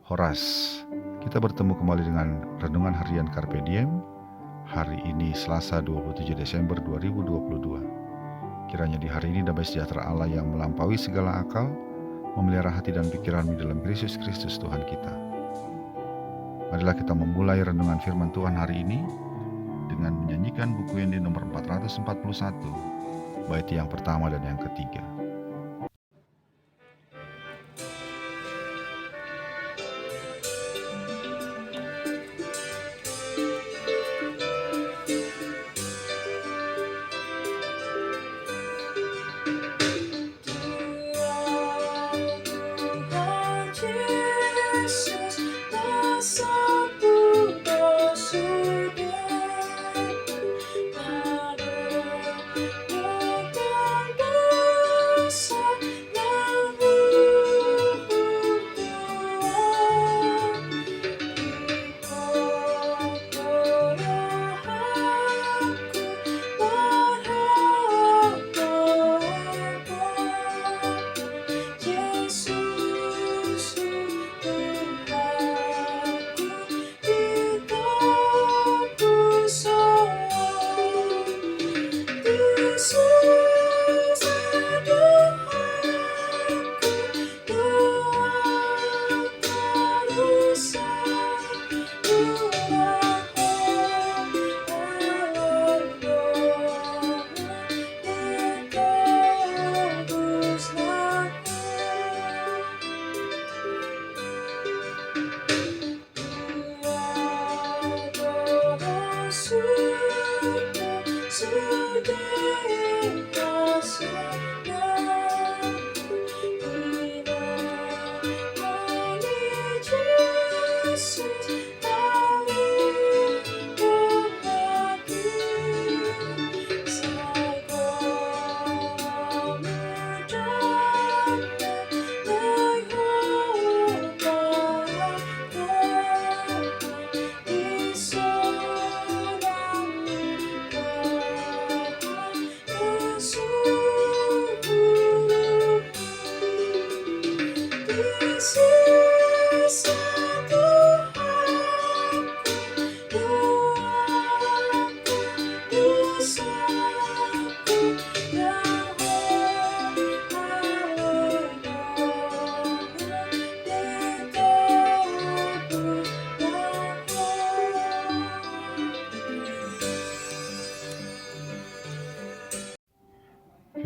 Horas. Kita bertemu kembali dengan Renungan Harian Carpe Diem. Hari ini Selasa 27 Desember 2022. Kiranya di hari ini damai sejahtera Allah yang melampaui segala akal memelihara hati dan pikiranmu dalam Yesus Kristus Tuhan kita. Marilah kita memulai renungan firman Tuhan hari ini dengan menyanyikan buku yang di nomor 441, bait yang pertama dan yang ketiga.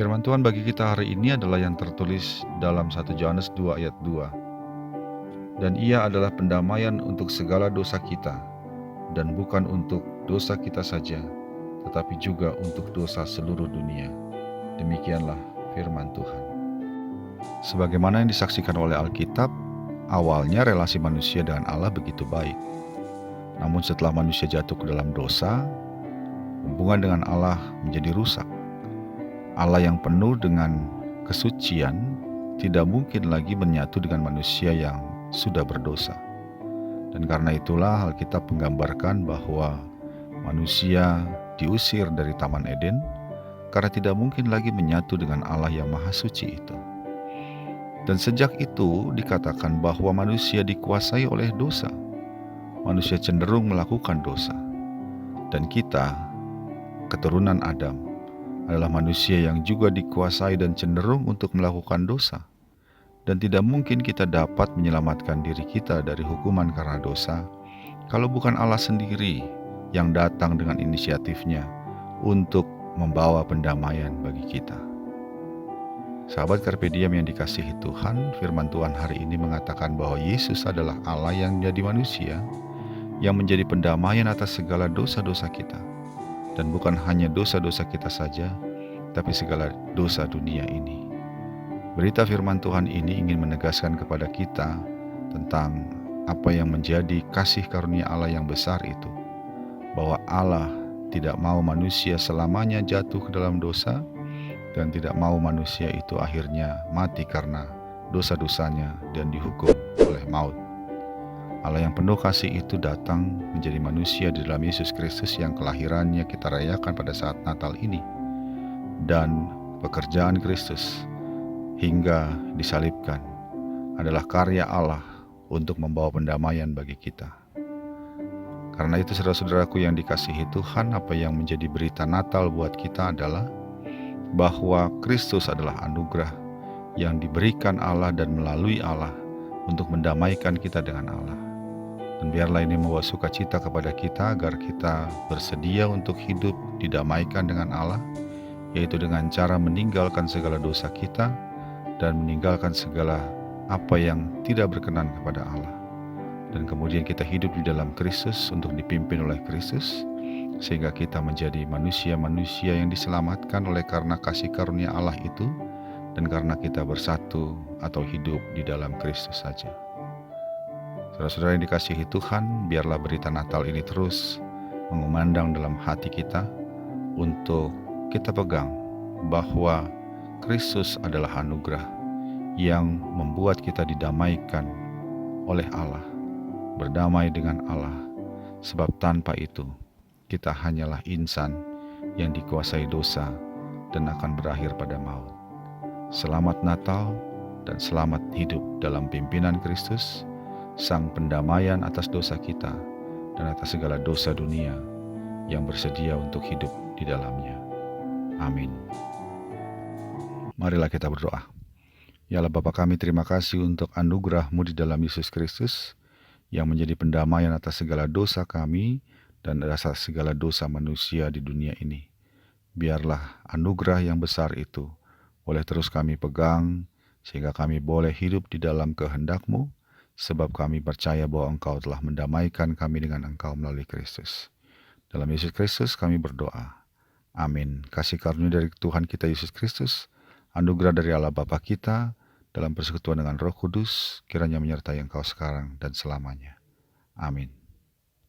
Firman Tuhan bagi kita hari ini adalah yang tertulis dalam 1 Yohanes 2 ayat 2. Dan ia adalah pendamaian untuk segala dosa kita, dan bukan untuk dosa kita saja, tetapi juga untuk dosa seluruh dunia. Demikianlah firman Tuhan. Sebagaimana yang disaksikan oleh Alkitab, awalnya relasi manusia dengan Allah begitu baik. Namun setelah manusia jatuh ke dalam dosa, hubungan dengan Allah menjadi rusak. Allah yang penuh dengan kesucian tidak mungkin lagi menyatu dengan manusia yang sudah berdosa. Dan karena itulah Alkitab menggambarkan bahwa manusia diusir dari Taman Eden karena tidak mungkin lagi menyatu dengan Allah yang Maha Suci itu. Dan sejak itu dikatakan bahwa manusia dikuasai oleh dosa. Manusia cenderung melakukan dosa. Dan kita, keturunan Adam, adalah manusia yang juga dikuasai dan cenderung untuk melakukan dosa. Dan tidak mungkin kita dapat menyelamatkan diri kita dari hukuman karena dosa kalau bukan Allah sendiri yang datang dengan inisiatifnya untuk membawa pendamaian bagi kita. Sahabat Carpe Diem yang dikasihi Tuhan, firman Tuhan hari ini mengatakan bahwa Yesus adalah Allah yang jadi manusia, yang menjadi pendamaian atas segala dosa-dosa kita. Dan bukan hanya dosa-dosa kita saja, tapi segala dosa dunia ini. Berita firman Tuhan ini ingin menegaskan kepada kita tentang apa yang menjadi kasih karunia Allah yang besar itu. Bahwa Allah tidak mau manusia selamanya jatuh ke dalam dosa, dan tidak mau manusia itu akhirnya mati karena dosa-dosanya dan dihukum oleh maut. Allah yang penuh kasih itu datang menjadi manusia di dalam Yesus Kristus yang kelahirannya kita rayakan pada saat Natal ini. Dan pekerjaan Kristus hingga disalibkan adalah karya Allah untuk membawa pendamaian bagi kita. Karena itu saudara-saudaraku yang dikasihi Tuhan, apa yang menjadi berita Natal buat kita adalah bahwa Kristus adalah anugerah yang diberikan Allah dan melalui Allah untuk mendamaikan kita dengan Allah. Dan biarlah ini membawa sukacita kepada kita agar kita bersedia untuk hidup didamaikan dengan Allah, yaitu dengan cara meninggalkan segala dosa kita dan meninggalkan segala apa yang tidak berkenan kepada Allah. Dan kemudian kita hidup di dalam Kristus untuk dipimpin oleh Kristus, sehingga kita menjadi manusia-manusia yang diselamatkan oleh karena kasih karunia Allah itu, dan karena kita bersatu atau hidup di dalam Kristus saja. Saudara-saudara yang dikasihi Tuhan, biarlah berita Natal ini terus mengumandang dalam hati kita untuk kita pegang bahwa Kristus adalah anugerah yang membuat kita didamaikan oleh Allah, berdamai dengan Allah, sebab tanpa itu kita hanyalah insan yang dikuasai dosa dan akan berakhir pada maut. Selamat Natal dan selamat hidup dalam pimpinan Kristus, Sang Pendamaian atas dosa kita dan atas segala dosa dunia yang bersedia untuk hidup di dalamnya. Amin. Marilah kita berdoa. Ya Allah Bapa kami, terima kasih untuk anugerah-Mu di dalam Yesus Kristus yang menjadi pendamaian atas segala dosa kami dan atas segala dosa manusia di dunia ini. Biarlah anugerah yang besar itu boleh terus kami pegang, sehingga kami boleh hidup di dalam kehendak-Mu, sebab kami percaya bahwa Engkau telah mendamaikan kami dengan Engkau melalui Kristus. Dalam Yesus Kristus kami berdoa. Amin. Kasih karunia dari Tuhan kita Yesus Kristus, anugerah dari Allah Bapa kita, dalam persekutuan dengan Roh Kudus, kiranya menyertai engkau sekarang dan selamanya. Amin.